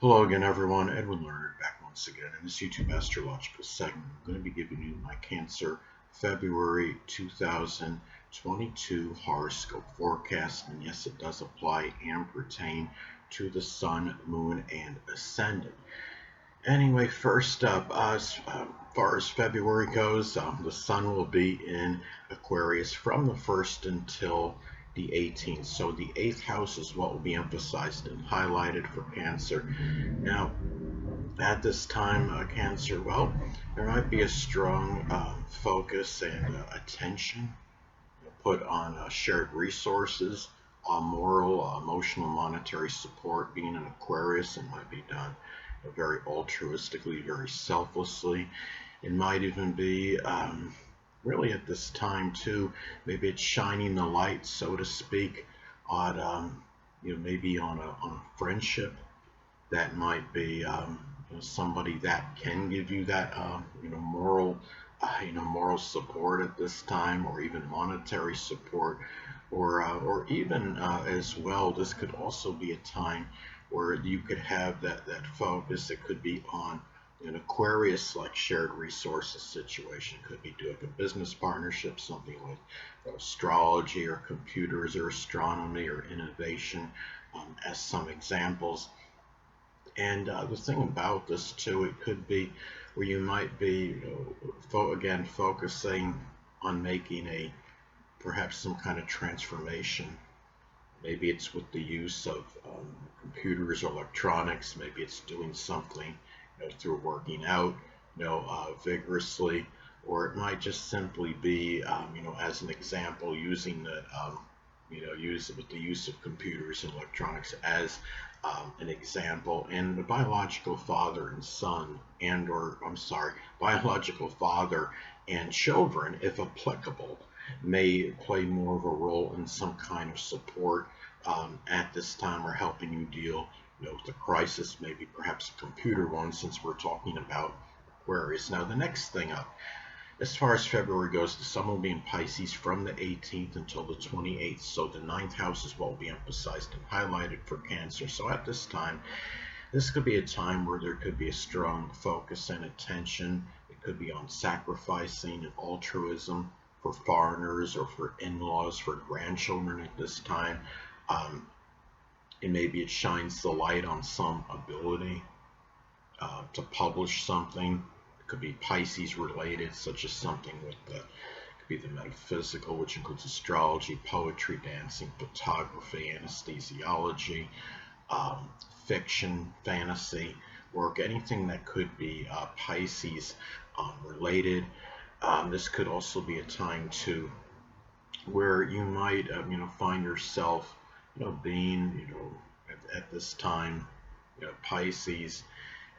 Hello again, everyone. Edwin Learnard back once again in this YouTube astrological segment. I'm going to be giving you my Cancer February 2022 horoscope forecast. And yes, it does apply and pertain to the Sun, Moon, and Ascendant. Anyway, first up, as far as February goes, the Sun will be in Aquarius from the 1st until the 18th. So the 8th house is what will be emphasized and highlighted for Cancer. Now, at this time, Cancer, well, there might be a strong focus and attention put on shared resources, moral, emotional, monetary support. Being an Aquarius, it might be done very altruistically, very selflessly. It might even be really at this time too. Maybe it's shining the light, so to speak, on maybe on a friendship that might be somebody that can give you that moral moral support at this time, or even monetary support, or even as well, this could also be a time where you could have that focus. It could be on an Aquarius like shared resources situation. Could be doing a business partnership, something like astrology or computers or astronomy or innovation, as some examples. And the thing about this too, it could be where you might be, again, focusing on making a perhaps some kind of transformation. Maybe it's with the use of computers or electronics. Maybe it's doing something, through working out, vigorously, or it might just simply be, as an example, using the, use with the use of computers and electronics as an example. And the biological father and son, and or I'm sorry, biological father and children, if applicable, may play more of a role in some kind of support at this time, or helping you deal with a crisis, maybe perhaps a computer one, since we're talking about Aquarius. Now, the next thing up, as far as February goes, the Sun will be in Pisces from the 18th until the 28th. So the ninth house is what will be emphasized and highlighted for Cancer. So at this time, this could be a time where there could be a strong focus and attention. It could be on sacrificing and altruism for foreigners or for in-laws, for grandchildren at this time. And maybe it shines the light on some ability to publish something. It could be Pisces related, such as something with the, it could be the metaphysical, which includes astrology, poetry, dancing, photography, anesthesiology, fiction, fantasy work, anything that could be Pisces related. This could also be a time too where you might find yourself being at this time, Pisces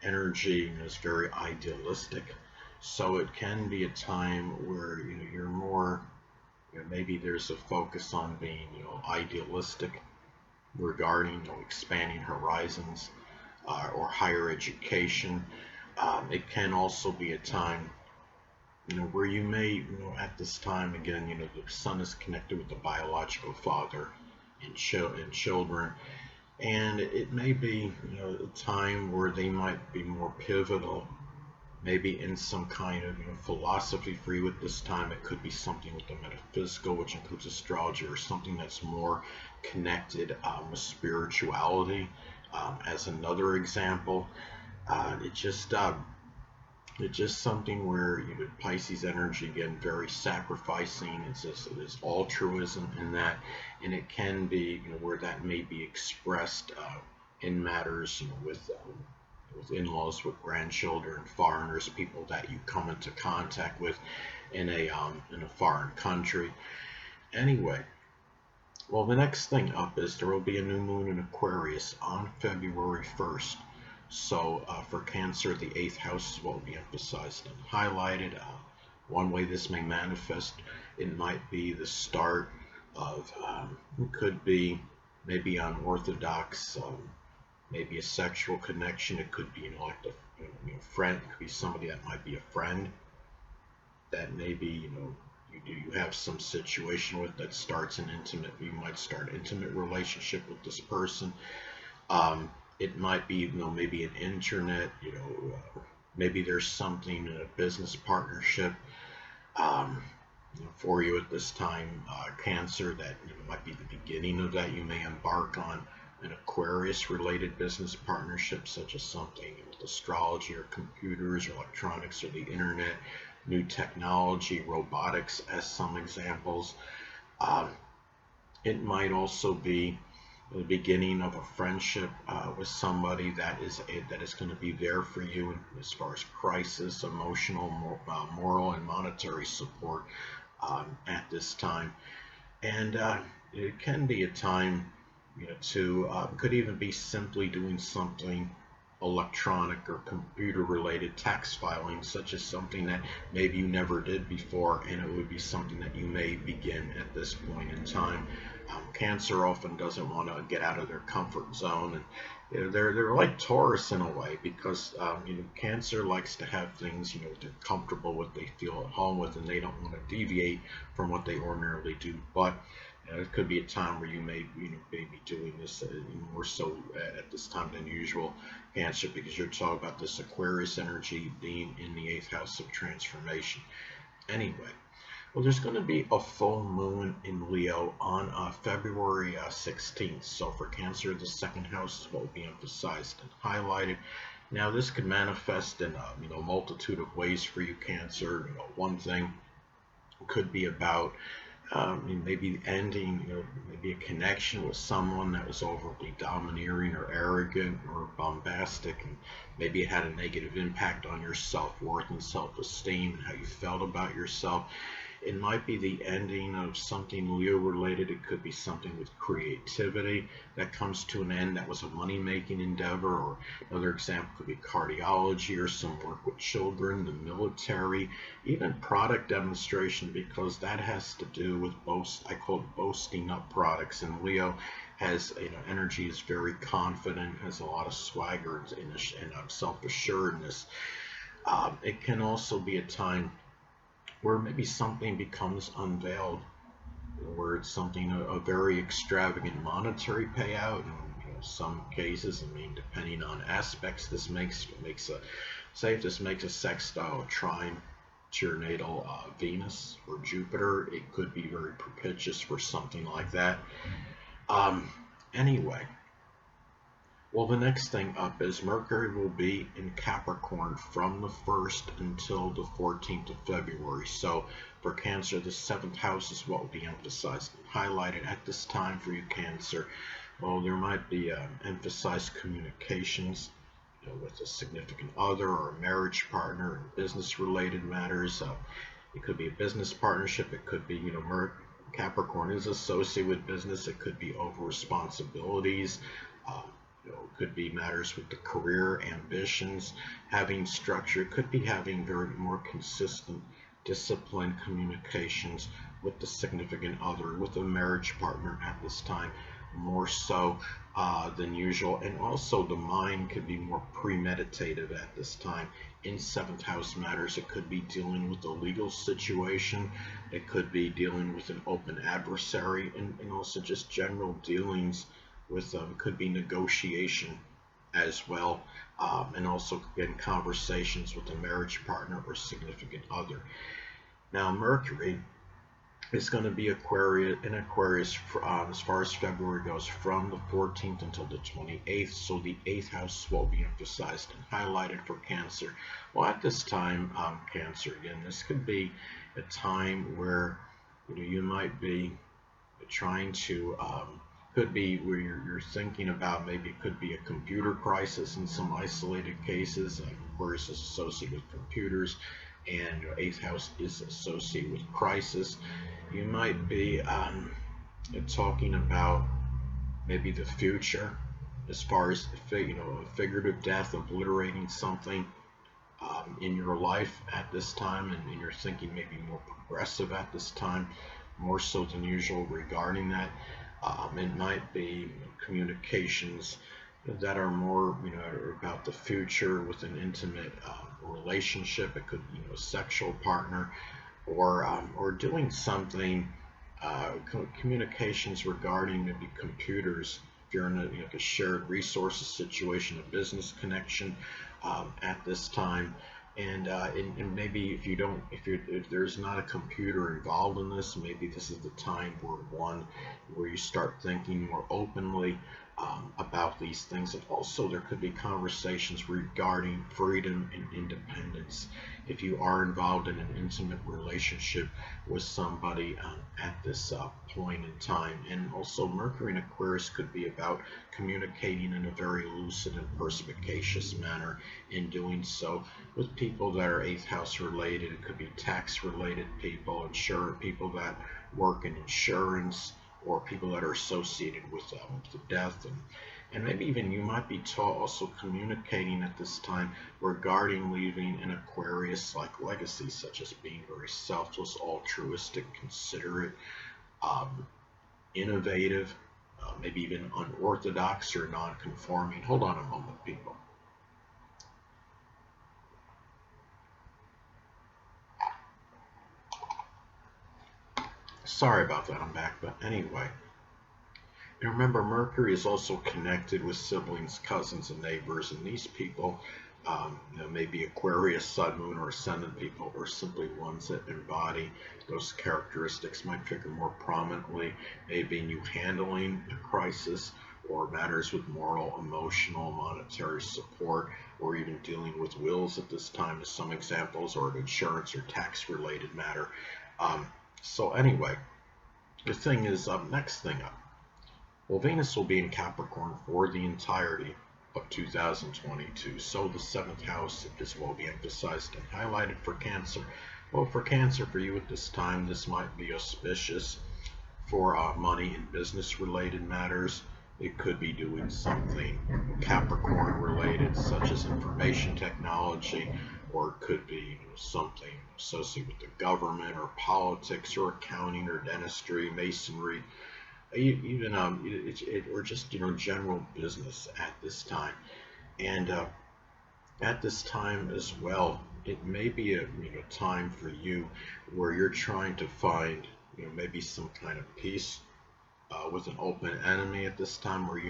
energy is very idealistic, so it can be a time where you're more, maybe there's a focus on being idealistic regarding expanding horizons, or higher education. It can also be a time where you may, at this time, again, the Sun is connected with the biological father and children, and it may be, a time where they might be more pivotal, maybe in some kind of philosophy for you at this time. It could be something with the metaphysical, which includes astrology, or something that's more connected with spirituality, as another example. It's just something where Pisces energy, again, very sacrificing. It's altruism in that, and it can be where that may be expressed in matters with in-laws, with grandchildren, foreigners, people that you come into contact with in a foreign country. Anyway, well, the next thing up is there will be a new moon in Aquarius on February 1st. So for Cancer, the 8th house is what will be emphasized and highlighted. One way this may manifest, it might be the start of, it could be maybe unorthodox, maybe a sexual connection. It could be like a friend. It could be somebody that might be a friend that maybe you have some situation with, that starts an intimate. You might start an intimate relationship with this person. It might be, maybe an internet, maybe there's something in a business partnership um, for you at this time, Cancer, that might be the beginning of that. You may embark on an Aquarius related business partnership, such as something with astrology or computers or electronics or the internet, new technology, robotics as some examples. Um, it might also be the beginning of a friendship with somebody that is going to be there for you as far as crisis, emotional, moral, and monetary support at this time. And it can be a time, to could even be simply doing something electronic or computer related tax filing, such as something that maybe you never did before, and it would be something that you may begin at this point in time. Cancer often doesn't want to get out of their comfort zone, and they're like Taurus in a way, because Cancer likes to have things they're comfortable with, they feel at home with, and they don't want to deviate from what they ordinarily do. But it could be a time where you may be doing this more so at this time than usual, Cancer, because you're talking about this Aquarius energy being in the 8th house of transformation. Anyway, well, there's going to be a full moon in Leo on February 16th. So for Cancer, the 2nd house will be emphasized and highlighted. Now, this could manifest in a multitude of ways for you, Cancer. One thing could be about maybe ending, maybe a connection with someone that was overly domineering or arrogant or bombastic, and maybe it had a negative impact on your self-worth and self-esteem and how you felt about yourself. It might be the ending of something Leo related. It could be something with creativity that comes to an end that was a money-making endeavor, or another example could be cardiology or some work with children, the military, even product demonstration, because that has to do with I call it boasting up products. And Leo has, energy, is very confident, has a lot of swagger and self-assuredness. It can also be a time where maybe something becomes unveiled, where it's something a very extravagant monetary payout. And some cases, depending on aspects, this makes if this makes a sextile trine to your natal Venus or Jupiter, it could be very propitious for something like that. Anyway, well, the next thing up is Mercury will be in Capricorn from the 1st until the 14th of February. So for Cancer, the 7th house is what will be emphasized and highlighted at this time for you, Cancer. Well, there might be emphasized communications with a significant other or a marriage partner and business-related matters. It could be a business partnership. It could be, Capricorn is associated with business. It could be over responsibilities. Could be matters with the career, ambitions, having structure. It could be having very more consistent, disciplined communications with the significant other, with a marriage partner at this time, more so than usual. And also the mind could be more premeditative at this time. In 7th house matters, it could be dealing with a legal situation. It could be dealing with an open adversary, and also just general dealings with could be negotiation as well, and also in conversations with a marriage partner or significant other. Now, Mercury is going to be in Aquarius as far as February goes, from the 14th until the 28th. So the 8th house will be emphasized and highlighted for Cancer. Well, at this time, Cancer, again, this could be a time where you might be trying to could be where you're thinking about, maybe it could be a computer crisis in some isolated cases. Aquarius is associated with computers, and your 8th house is associated with crisis. You might be talking about maybe the future, as far as a figurative death, obliterating something in your life at this time, and you're thinking maybe more progressive at this time, more so than usual regarding that. It might be communications that are more, about the future with an intimate relationship. It could be a sexual partner, or doing something, communications regarding maybe computers if you're in a shared resources situation, a business connection at this time. And maybe if there's not a computer involved in this, maybe this is the time where you start thinking more openly about these things. And also there could be conversations regarding freedom and independence if you are involved in an intimate relationship with somebody at this point in time. And also Mercury in Aquarius could be about communicating in a very lucid and perspicacious manner. In doing so with people that are 8th house related, it could be tax related people, people that work in insurance, or people that are associated with the death, and maybe even you might be also communicating at this time regarding leaving an Aquarius like legacy, such as being very selfless, altruistic, considerate, innovative, maybe even unorthodox or non-conforming. Hold on a moment, people. Sorry about that, I'm back. But anyway, and remember, Mercury is also connected with siblings, cousins, and neighbors, and these people, maybe Aquarius, Sun, Moon, or Ascendant people, or simply ones that embody those characteristics, might figure more prominently, maybe in you handling a crisis or matters with moral, emotional, monetary support, or even dealing with wills at this time, as some examples, or an insurance or tax-related matter. So anyway, the thing is, next thing up. Well, Venus will be in Capricorn for the entirety of 2022. So the 7th house is will be emphasized and highlighted for Cancer. Well, for Cancer, for you at this time, this might be auspicious for money and business related matters. It could be doing something Capricorn related, such as information technology, or it could be something associated with the government or politics or accounting or dentistry, masonry, even or just general business at this time. And at this time as well, it may be a time for you where you're trying to find maybe some kind of peace with an open enemy at this time, where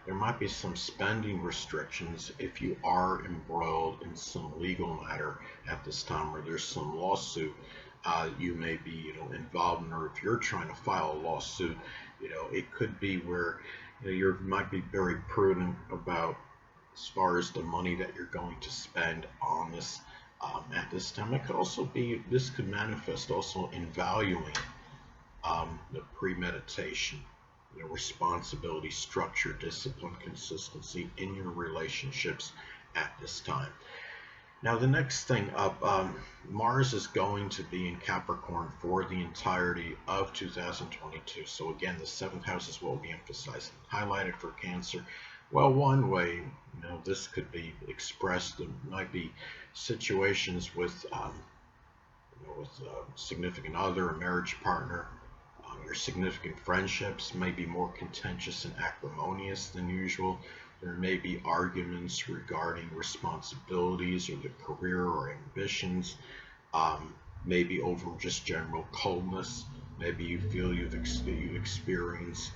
there might be some spending restrictions if you are embroiled in some legal matter at this time, where there's some lawsuit you may be involved in, or if you're trying to file a lawsuit, it could be where you might be very prudent about as far as the money that you're going to spend on this at this time. It could also be, this could manifest also in valuing the premeditation, responsibility, structure, discipline, consistency in your relationships at this time. Now, the next thing up, Mars is going to be in Capricorn for the entirety of 2022. So again, the 7th house is what will be emphasized and highlighted for Cancer. Well, one way, this could be expressed, there might be situations with, significant other, a marriage partner. Your significant friendships may be more contentious and acrimonious than usual. There may be arguments regarding responsibilities or the career or ambitions, maybe over just general coldness. Maybe you feel you've experienced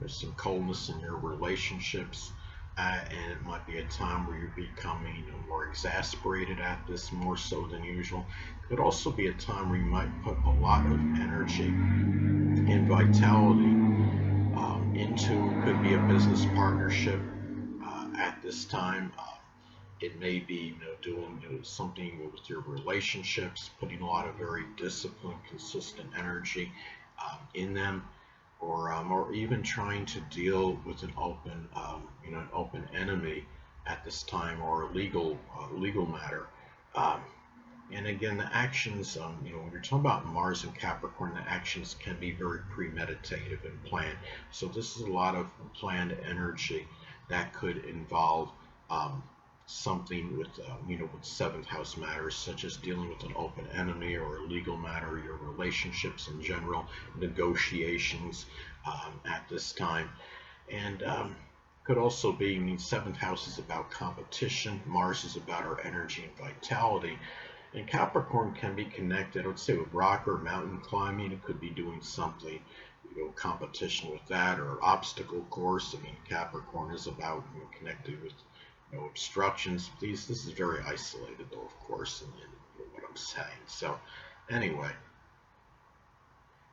some coldness in your relationships, and it might be a time where you're becoming more exasperated at this, more so than usual. It could also be a time where you might put a lot of energy and vitality into, could be a business partnership at this time. It may be doing something with your relationships, putting a lot of very disciplined, consistent energy in them, or even trying to deal with an open enemy at this time, or a legal matter. And again, the actions, when you're talking about Mars and Capricorn, the actions can be very premeditative and planned. So this is a lot of planned energy that could involve something with, with 7th house matters, such as dealing with an open enemy or a legal matter, your relationships in general, negotiations at this time. And could also be, 7th house is about competition, Mars is about our energy and vitality. And Capricorn can be connected, I would say, with rock or mountain climbing. It could be doing something competition with that, or obstacle course. I mean, Capricorn is about connected with obstructions. This is very isolated, though, of course, in what I'm saying. So, anyway.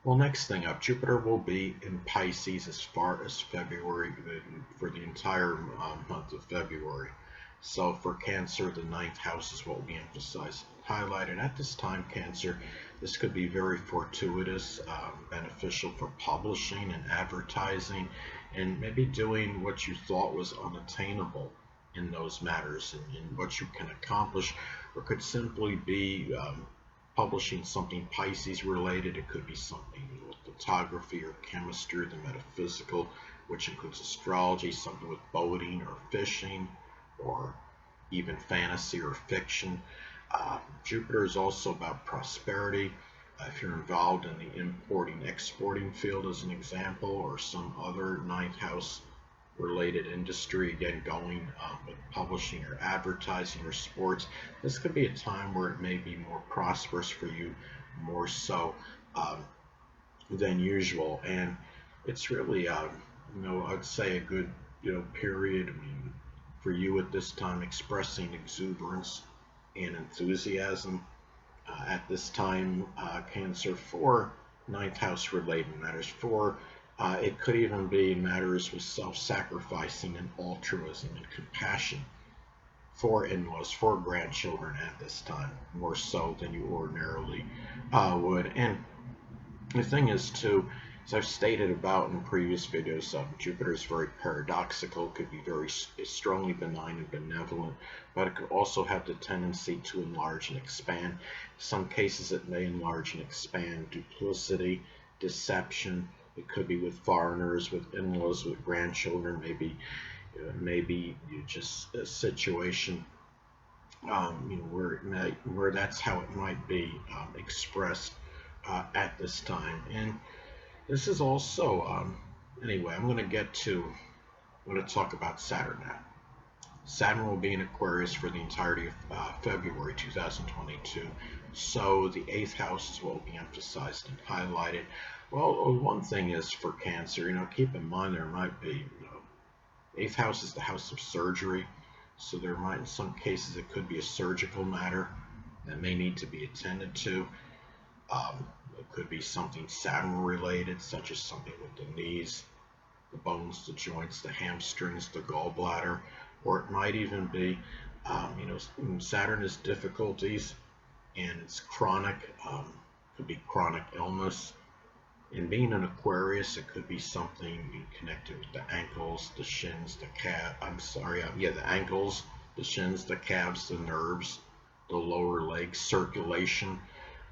Well, next thing up, Jupiter will be in Pisces as far as February, for the entire month of February. So for Cancer, the ninth house is what we emphasize and highlighted. At this time, Cancer, this could be very fortuitous, beneficial for publishing and advertising, and maybe doing what you thought was unattainable in those matters, and what you can accomplish, or could simply be publishing something Pisces related. It could be something with photography or chemistry, the metaphysical, which includes astrology, something with boating or fishing, or even fantasy or fiction. Jupiter is also about prosperity. If you're involved in the importing exporting field, as an example, or some other ninth house related industry, again going with publishing or advertising or sports, this could be a time where it may be more prosperous for you, more so than usual. And it's really I'd say a good period, I mean, for you at this time, expressing exuberance and enthusiasm at this time, Cancer, for ninth house related matters. For it could even be matters with self-sacrificing and altruism and compassion for in-laws, for grandchildren at this time, more so than you ordinarily would. And the thing is, too, as I've stated about in previous videos, Jupiter is very paradoxical, could be very strongly benign and benevolent, but it could also have the tendency to enlarge and expand. In some cases, it may enlarge and expand duplicity, deception. It could be with foreigners, with in-laws, with grandchildren, maybe just a situation where that's how it might be expressed at this time. And this is also, anyway, I'm going to talk about Saturn now. Saturn will be in Aquarius for the entirety of February 2022. So the 8th house is what will be emphasized and highlighted. Well, one thing is for Cancer, keep in mind there might be, 8th house is the house of surgery. So there might, in some cases, it could be a surgical matter that may need to be attended to. It could be something Saturn related, such as something with the knees, the bones, the joints, the hamstrings, the gallbladder, or it might even be, Saturn has difficulties and it's chronic, could be chronic illness. And being an Aquarius, it could be something connected with the ankles, the shins, the ankles, the shins, the calves, the nerves, the lower legs, circulation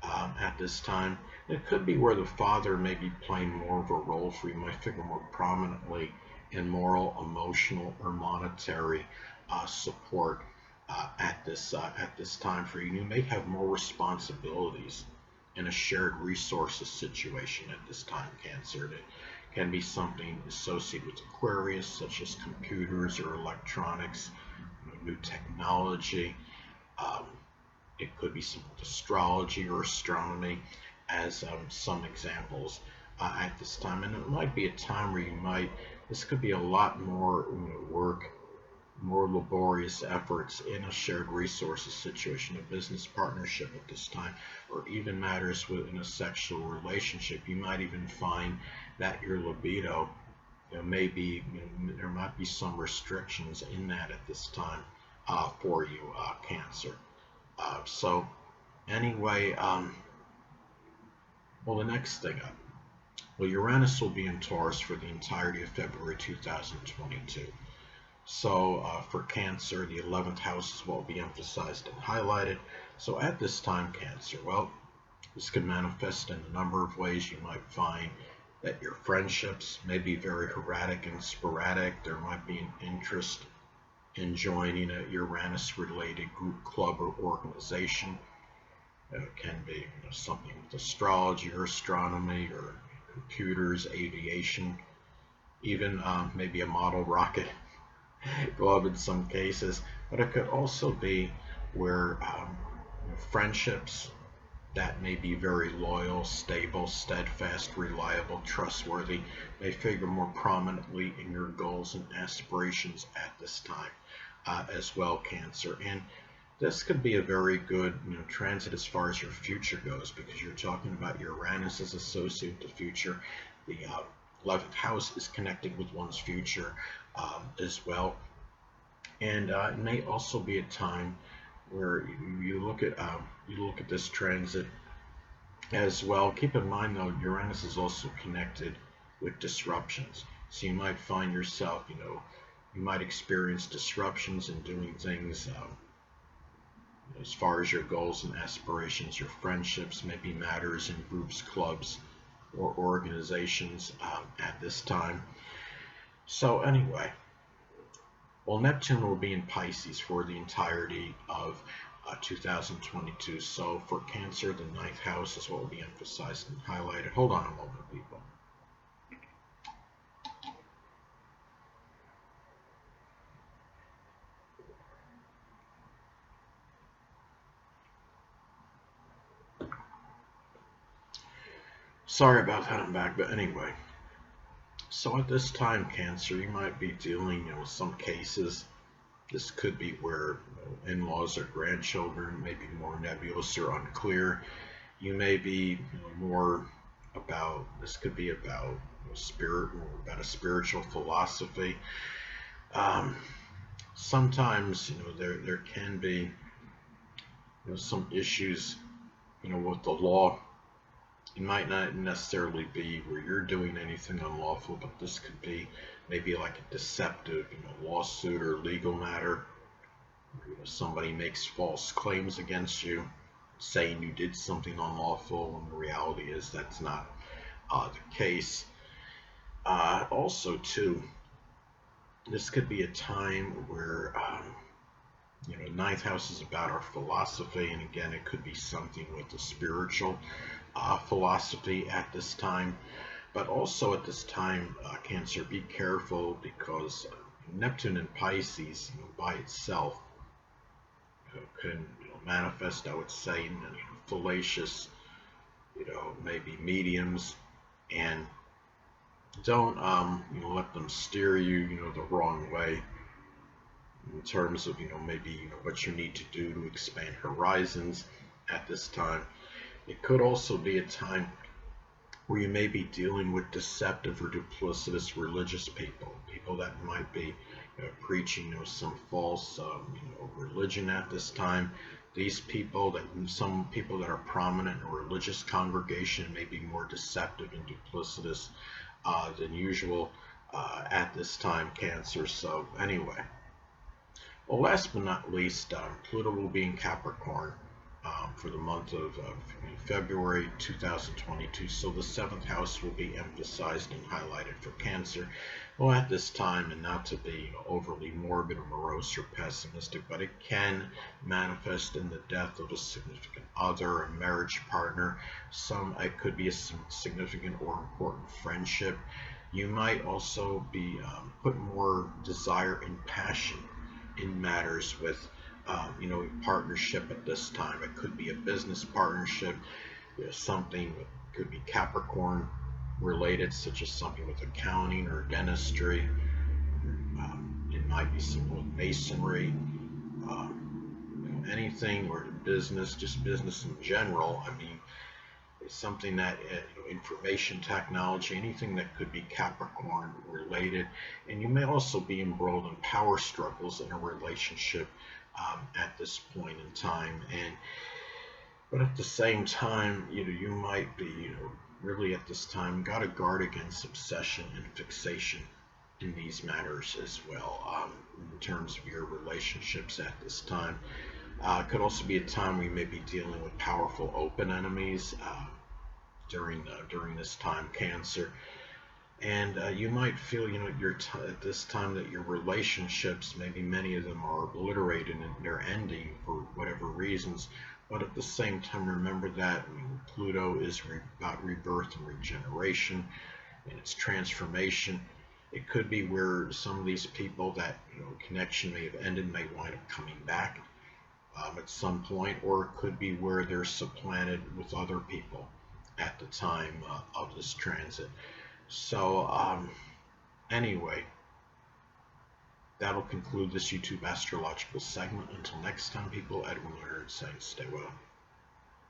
at this time. It could be where the father may be playing more of a role for you, might figure more prominently in moral, emotional, or monetary support at this time for you. You may have more responsibilities in a shared resources situation at this time, Cancer. It can be something associated with Aquarius, such as computers or electronics, new technology. It could be some astrology or astronomy, as some examples at this time. And it might be a time where this could be a lot more work, more laborious efforts in a shared resources situation, a business partnership at this time, or even matters within a sexual relationship. You might even find that your libido there might be some restrictions in that at this time for you, Cancer. So anyway, the next thing up. Well, Uranus will be in Taurus for the entirety of February 2022. So for Cancer, the 11th house is what will be emphasized and highlighted. So at this time, Cancer, this could manifest in a number of ways. You might find that your friendships may be very erratic and sporadic. There might be an interest in joining a Uranus-related group, club, or organization. It can be something with astrology or astronomy or computers, aviation, even maybe a model rocket club in some cases. But it could also be where friendships that may be very loyal, stable, steadfast, reliable, trustworthy, may figure more prominently in your goals and aspirations at this time as well, Cancer. And this could be a very good, transit as far as your future goes, because you're talking about Uranus is associated with the future. The 11th house is connected with one's future as well. And it may also be a time where you look at this transit as well. Keep in mind though, Uranus is also connected with disruptions. So you might find yourself, you might experience disruptions in doing things as far as your goals and aspirations, your friendships, maybe matters in groups, clubs, or organizations at this time. So anyway, well, Neptune will be in Pisces for the entirety of 2022. So for Cancer, the 9th house is what will be emphasized and highlighted. Hold on a moment, people. Sorry about that, I'm back. But anyway, so at this time, Cancer, you might be dealing with some cases. This could be where in-laws or grandchildren may be more nebulous or unclear. You may be more about, this could be about spirit or about a spiritual philosophy. Sometimes there can be some issues with the law. It might not necessarily be where you're doing anything unlawful, but this could be maybe like a deceptive lawsuit or legal matter. Somebody makes false claims against you, saying you did something unlawful, when the reality is that's not the case. Also, too, this could be a time where 9th house is about our philosophy, and again, it could be something with the spiritual philosophy at this time. But also at this time, Cancer, be careful, because Neptune in Pisces by itself can manifest, I would say, in fallacious, maybe mediums, and don't let them steer you the wrong way in terms of maybe what you need to do to expand horizons at this time. It could also be a time where you may be dealing with deceptive or duplicitous religious people that might be preaching some false religion at this time. Some people that are prominent in a religious congregation may be more deceptive and duplicitous than usual at this time, Cancer. So anyway, well, last but not least, Pluto will be in Capricorn for the month of February 2022. So the 7th house will be emphasized and highlighted for Cancer. Well, at this time, and not to be overly morbid or morose or pessimistic, but it can manifest in the death of a significant other, a marriage partner. It could be a significant or important friendship. You might also be put more desire and passion in matters with partnership at this time. It could be a business partnership, something that could be Capricorn related, such as something with accounting or dentistry. It might be something with masonry, anything, or business, just business in general. I mean, it's something that information technology, anything that could be Capricorn related. And you may also be embroiled in power struggles in a relationship at this point in time. But at the same time, you might be really at this time got to guard against obsession and fixation in these matters as well, in terms of your relationships at this time. It could also be a time where you may be dealing with powerful open enemies during this time, Cancer. And you might feel, at this time that your relationships, maybe many of them are obliterated and they're ending for whatever reasons. But at the same time, remember that Pluto is about rebirth and regeneration and its transformation. It could be where some of these people that connection may have ended may wind up coming back at some point, or it could be where they're supplanted with other people at the time of this transit. So anyway, that'll conclude this YouTube astrological segment. Until next time, people, Edwin Learnard saying stay well.